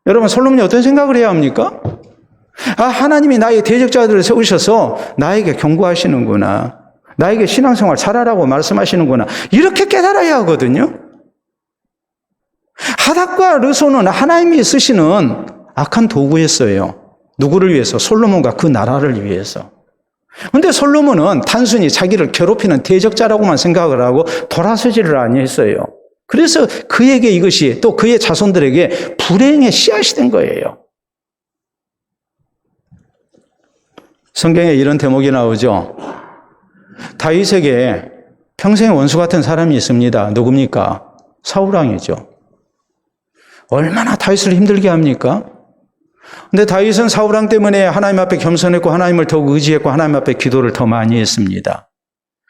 여러분, 솔로몬이 어떤 생각을 해야 합니까? 하나님이 나의 대적자들을 세우셔서 나에게 경고하시는구나. 나에게 신앙생활 잘하라고 말씀하시는구나. 이렇게 깨달아야 하거든요. 하닥과 르손은 하나님이 쓰시는 악한 도구였어요. 누구를 위해서? 솔로몬과 그 나라를 위해서. 그런데 솔로몬은 단순히 자기를 괴롭히는 대적자라고만 생각을 하고 돌아서지를 아니했어요. 그래서 그에게 이것이 또 그의 자손들에게 불행의 씨앗이 된 거예요. 성경에 이런 대목이 나오죠. 다윗에게 평생 원수 같은 사람이 있습니다. 누굽니까? 사울왕이죠. 얼마나 다윗을 힘들게 합니까? 근데 다윗은 사울왕 때문에 하나님 앞에 겸손했고 하나님을 더욱 의지했고 하나님 앞에 기도를 더 많이 했습니다.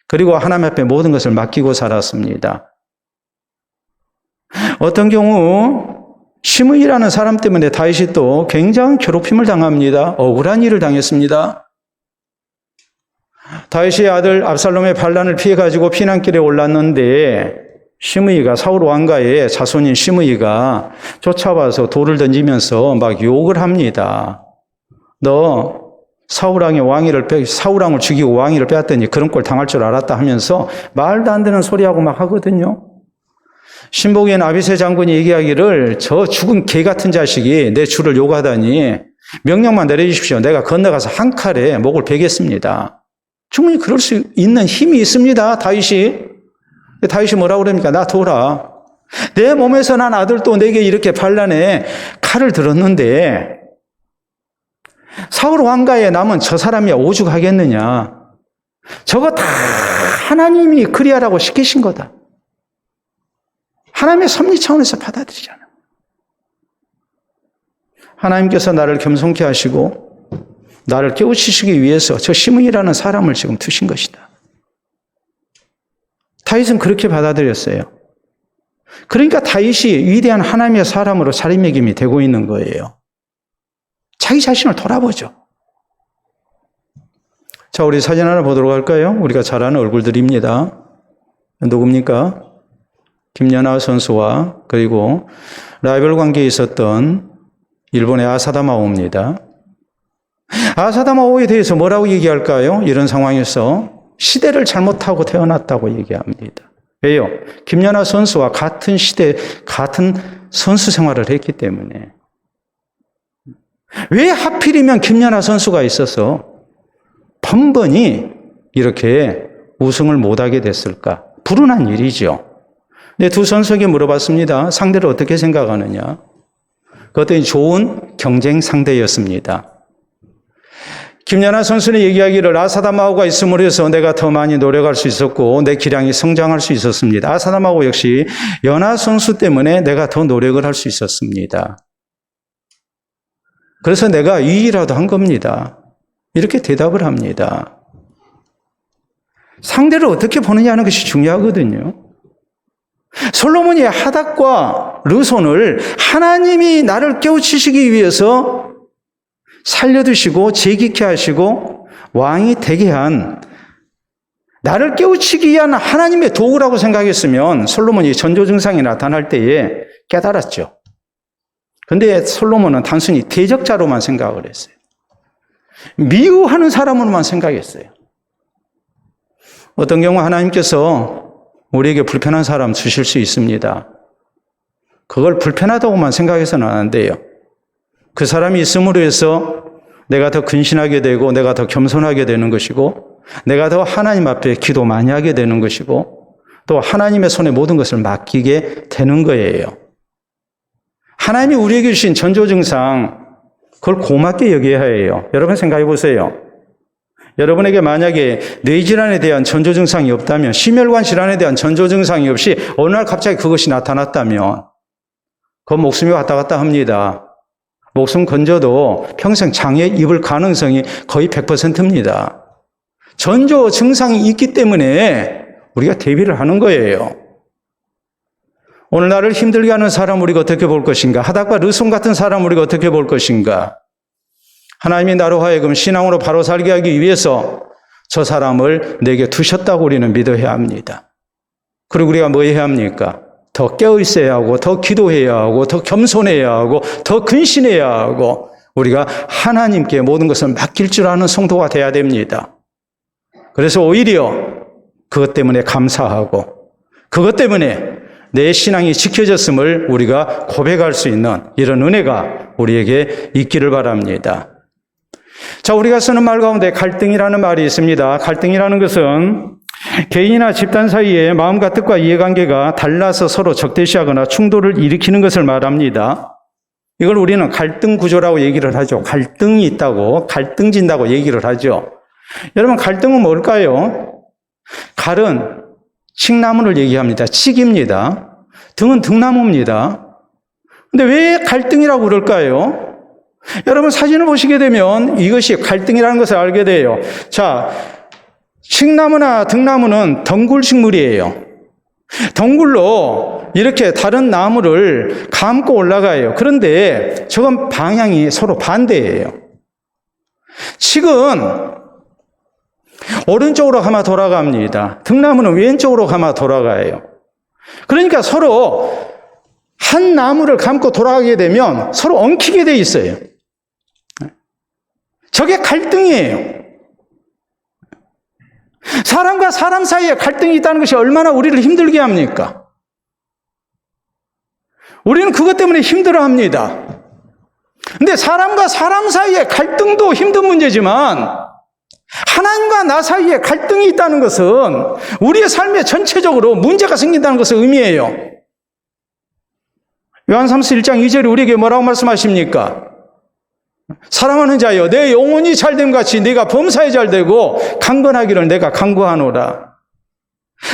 그리고 하나님 앞에 모든 것을 맡기고 살았습니다. 어떤 경우 시므이라는 사람 때문에 다윗이 또 굉장히 괴롭힘을 당합니다. 억울한 일을 당했습니다. 다윗의 아들 압살롬의 반란을 피해가지고 피난길에 올랐는데 시므이가 사울 왕가의 자손인 시므이가 쫓아와서 돌을 던지면서 막 욕을 합니다. 너 사울왕을 죽이고 왕위를 빼앗더니 그런 꼴 당할 줄 알았다 하면서 말도 안 되는 소리하고 막 하거든요. 신복의 아비새 장군이 얘기하기를 저 죽은 개 같은 자식이 내 주를 욕하다니 명령만 내려주십시오. 내가 건너가서 한 칼에 목을 베겠습니다. 충분히 그럴 수 있는 힘이 있습니다. 다윗이 뭐라고 그럽니까? 나 둬라. 내 몸에서 난 아들도 내게 이렇게 반란에 칼을 들었는데 사울 왕가에 남은 저 사람이 오죽하겠느냐. 저거 다 하나님이 그리하라고 시키신 거다. 하나님의 섭리 차원에서 받아들이잖아. 하나님께서 나를 겸손케 하시고 나를 깨우치시기 위해서 저 시므이라는 사람을 지금 두신 것이다. 다윗은 그렇게 받아들였어요. 그러니까 다윗이 위대한 하나님의 사람으로 자리매김이 되고 있는 거예요. 자기 자신을 돌아보죠. 자, 우리 사진 하나 보도록 할까요? 우리가 잘 아는 얼굴들입니다. 누굽니까? 김연아 선수와 그리고 라이벌 관계에 있었던 일본의 아사다 마오입니다. 아사다 마오에 대해서 뭐라고 얘기할까요? 이런 상황에서 시대를 잘못하고 태어났다고 얘기합니다. 왜요? 김연아 선수와 같은 시대, 같은 선수 생활을 했기 때문에. 왜 하필이면 김연아 선수가 있어서 번번이 이렇게 우승을 못하게 됐을까? 불운한 일이죠. 근데 두 선수에게 물어봤습니다. 상대를 어떻게 생각하느냐? 그것도 좋은 경쟁 상대였습니다. 김연아 선수는 얘기하기를 아사다 마오가 있음으로 해서 내가 더 많이 노력할 수 있었고 내 기량이 성장할 수 있었습니다. 아사다 마오 역시 연아 선수 때문에 내가 더 노력을 할 수 있었습니다. 그래서 내가 이 일이라도 한 겁니다. 이렇게 대답을 합니다. 상대를 어떻게 보느냐는 것이 중요하거든요. 솔로몬이 하닥과 르손을 하나님이 나를 깨우치시기 위해서 살려두시고 재기케 하시고 왕이 되게 한 나를 깨우치기 위한 하나님의 도구라고 생각했으면 솔로몬이 전조 증상이 나타날 때에 깨달았죠. 그런데 솔로몬은 단순히 대적자로만 생각을 했어요. 미워하는 사람으로만 생각했어요. 어떤 경우 하나님께서 우리에게 불편한 사람 주실 수 있습니다. 그걸 불편하다고만 생각해서는 안 돼요. 그 사람이 있음으로 해서 내가 더 근신하게 되고 내가 더 겸손하게 되는 것이고 내가 더 하나님 앞에 기도 많이 하게 되는 것이고 또 하나님의 손에 모든 것을 맡기게 되는 거예요. 하나님이 우리에게 주신 전조 증상 그걸 고맙게 여겨야 해요. 여러분 생각해 보세요. 여러분에게 만약에 뇌질환에 대한 전조 증상이 없다면, 심혈관 질환에 대한 전조 증상이 없이 어느 날 갑자기 그것이 나타났다면 그 목숨이 왔다 갔다 합니다. 목숨 건져도 평생 장애 입을 가능성이 거의 100%입니다. 전조 증상이 있기 때문에 우리가 대비를 하는 거예요. 오늘 나를 힘들게 하는 사람 우리가 어떻게 볼 것인가? 하닥과 르손 같은 사람 우리가 어떻게 볼 것인가? 하나님이 나로 하여금 신앙으로 바로 살게 하기 위해서 저 사람을 내게 두셨다고 우리는 믿어야 합니다. 그리고 우리가 뭐 해야 합니까? 더 깨어 있어야 하고, 더 기도해야 하고, 더 겸손해야 하고, 더 근신해야 하고, 우리가 하나님께 모든 것을 맡길 줄 아는 성도가 돼야 됩니다. 그래서 오히려 그것 때문에 감사하고, 그것 때문에 내 신앙이 지켜졌음을 우리가 고백할 수 있는 이런 은혜가 우리에게 있기를 바랍니다. 자, 우리가 쓰는 말 가운데 갈등이라는 말이 있습니다. 갈등이라는 것은 개인이나 집단 사이의 마음과 뜻과 이해관계가 달라서 서로 적대시하거나 충돌을 일으키는 것을 말합니다. 이걸 우리는 갈등 구조라고 얘기를 하죠. 갈등이 있다고, 갈등진다고 얘기를 하죠. 여러분, 갈등은 뭘까요? 갈은 칡나무를 얘기합니다. 칡입니다. 등은 등나무입니다. 근데 왜 갈등이라고 그럴까요? 여러분, 사진을 보시게 되면 이것이 갈등이라는 것을 알게 돼요. 자, 칡나무나 등나무는 덩굴식물이에요. 덩굴로 이렇게 다른 나무를 감고 올라가요. 그런데 저건 방향이 서로 반대예요. 칡은 오른쪽으로 가마 돌아갑니다. 등나무는 왼쪽으로 가마 돌아가요. 그러니까 서로 한 나무를 감고 돌아가게 되면 서로 엉키게 돼 있어요. 저게 갈등이에요. 사람과 사람 사이에 갈등이 있다는 것이 얼마나 우리를 힘들게 합니까? 우리는 그것 때문에 힘들어합니다. 근데 사람과 사람 사이에 갈등도 힘든 문제지만 하나님과 나 사이에 갈등이 있다는 것은 우리의 삶에 전체적으로 문제가 생긴다는 것을 의미해요. 요한삼서 1장 2절에 우리에게 뭐라고 말씀하십니까? 사랑하는 자여, 내 영혼이 잘됨 같이 네가 범사에 잘되고 강건하기를 내가 강구하노라.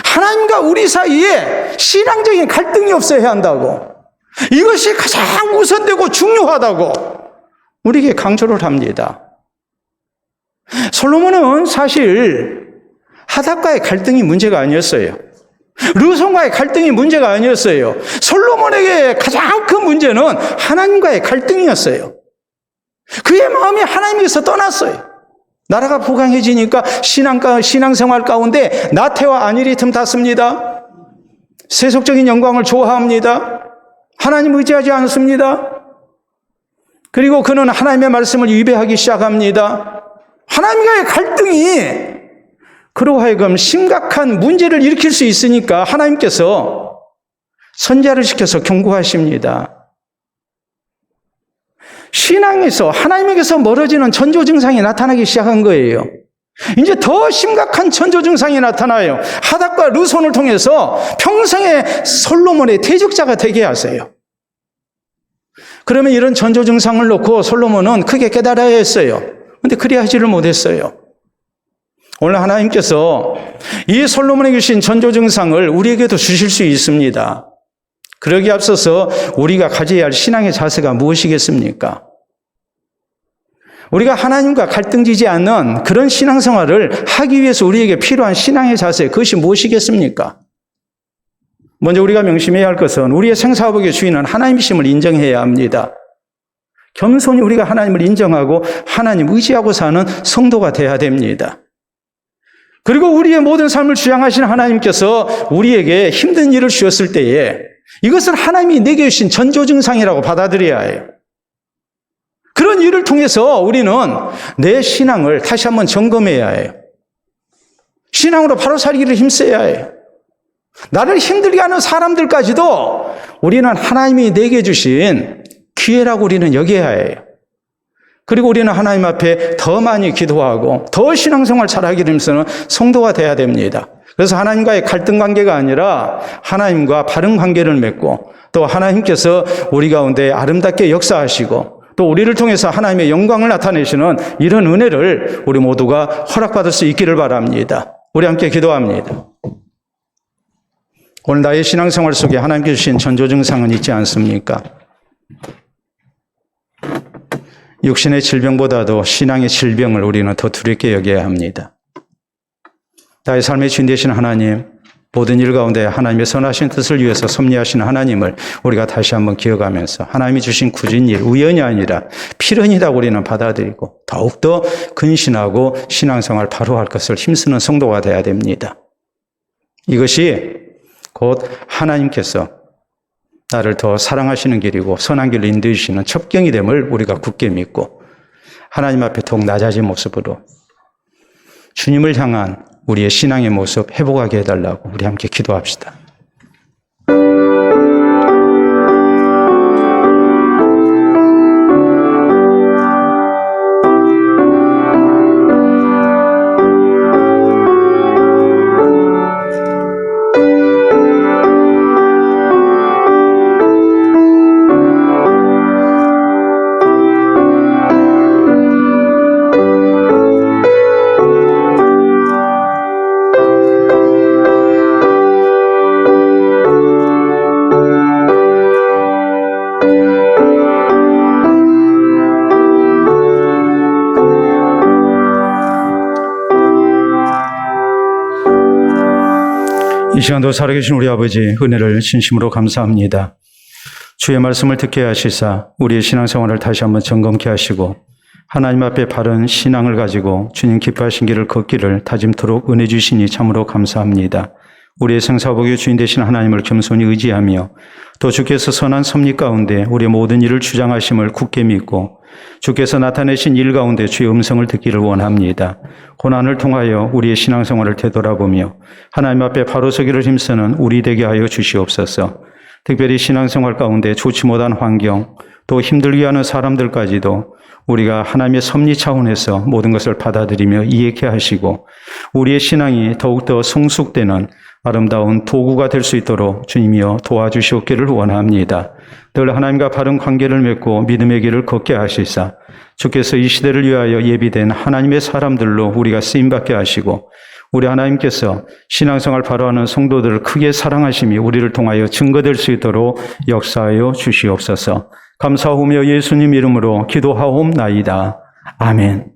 하나님과 우리 사이에 신앙적인 갈등이 없어야 한다고, 이것이 가장 우선되고 중요하다고 우리에게 강조를 합니다. 솔로몬은 사실 하닥과의 갈등이 문제가 아니었어요. 르손과의 갈등이 문제가 아니었어요. 솔로몬에게 가장 큰 문제는 하나님과의 갈등이었어요. 그의 마음이 하나님에서 떠났어요. 나라가 부강해지니까 신앙생활 가운데 나태와 안일이 틈탔습니다. 세속적인 영광을 좋아합니다. 하나님 의지하지 않습니다. 그리고 그는 하나님의 말씀을 위배하기 시작합니다. 하나님과의 갈등이 그로 하여금 심각한 문제를 일으킬 수 있으니까 하나님께서 선지자를 시켜서 경고하십니다. 신앙에서 하나님에게서 멀어지는 전조 증상이 나타나기 시작한 거예요. 이제 더 심각한 전조 증상이 나타나요. 하닥과 르손을 통해서 평생의 솔로몬의 대적자가 되게 하세요. 그러면 이런 전조 증상을 놓고 솔로몬은 크게 깨달아야 했어요. 근데 그리하지를 못했어요. 오늘 하나님께서 이 솔로몬에게 주신 전조 증상을 우리에게도 주실 수 있습니다. 그러기에 앞서서 우리가 가져야 할 신앙의 자세가 무엇이겠습니까? 우리가 하나님과 갈등지지 않는 그런 신앙생활을 하기 위해서 우리에게 필요한 신앙의 자세, 그것이 무엇이겠습니까? 먼저 우리가 명심해야 할 것은 우리의 생사복의 주인은 하나님이심을 인정해야 합니다. 겸손히 우리가 하나님을 인정하고 하나님 의지하고 사는 성도가 돼야 됩니다. 그리고 우리의 모든 삶을 주장하신 하나님께서 우리에게 힘든 일을 주셨을 때에 이것은 하나님이 내게 주신 전조 증상이라고 받아들여야 해요. 그런 일을 통해서 우리는 내 신앙을 다시 한번 점검해야 해요. 신앙으로 바로 살기를 힘써야 해요. 나를 힘들게 하는 사람들까지도 우리는 하나님이 내게 주신 기회라고 우리는 여겨야 해요. 그리고 우리는 하나님 앞에 더 많이 기도하고 더 신앙생활 잘하기를 힘쓰는 성도가 돼야 됩니다. 그래서 하나님과의 갈등 관계가 아니라 하나님과 바른 관계를 맺고 또 하나님께서 우리 가운데 아름답게 역사하시고 또 우리를 통해서 하나님의 영광을 나타내시는 이런 은혜를 우리 모두가 허락받을 수 있기를 바랍니다. 우리 함께 기도합니다. 오늘 나의 신앙생활 속에 하나님께 주신 전조증상은 있지 않습니까? 육신의 질병보다도 신앙의 질병을 우리는 더 두렵게 여겨야 합니다. 나의 삶의 주인 되신 하나님, 모든 일 가운데 하나님의 선하신 뜻을 위해서 섭리하시는 하나님을 우리가 다시 한번 기억하면서 하나님이 주신 굳은 일, 우연이 아니라 필연이라고 우리는 받아들이고 더욱더 근신하고 신앙생활 바로 할 것을 힘쓰는 성도가 되어야 됩니다. 이것이 곧 하나님께서 나를 더 사랑하시는 길이고 선한 길로 인도해주시는 첩경이 됨을 우리가 굳게 믿고 하나님 앞에 더욱 낮아진 모습으로 주님을 향한 우리의 신앙의 모습 회복하게 해달라고 우리 함께 기도합시다. 이 시간도 살아계신 우리 아버지 은혜를 진심으로 감사합니다. 주의 말씀을 듣게 하시사 우리의 신앙생활을 다시 한번 점검케 하시고 하나님 앞에 바른 신앙을 가지고 주님 기뻐하신 길을 걷기를 다짐토록 은혜 주시니 참으로 감사합니다. 우리의 생사복의 주인 되신 하나님을 겸손히 의지하며 또 주께서 선한 섭리 가운데 우리의 모든 일을 주장하심을 굳게 믿고 주께서 나타내신 일 가운데 주의 음성을 듣기를 원합니다. 고난을 통하여 우리의 신앙생활을 되돌아보며 하나님 앞에 바로 서기를 힘쓰는 우리 되게 하여 주시옵소서. 특별히 신앙생활 가운데 좋지 못한 환경 또 힘들게 하는 사람들까지도 우리가 하나님의 섭리 차원에서 모든 것을 받아들이며 이해케 하시고 우리의 신앙이 더욱더 성숙되는 아름다운 도구가 될 수 있도록 주님이여 도와주시옵기를 원합니다. 늘 하나님과 바른 관계를 맺고 믿음의 길을 걷게 하시사 주께서 이 시대를 위하여 예비된 하나님의 사람들로 우리가 쓰임받게 하시고 우리 하나님께서 신앙생활 바로하는 성도들을 크게 사랑하심이 우리를 통하여 증거될 수 있도록 역사하여 주시옵소서. 감사하며 예수님 이름으로 기도하옵나이다. 아멘.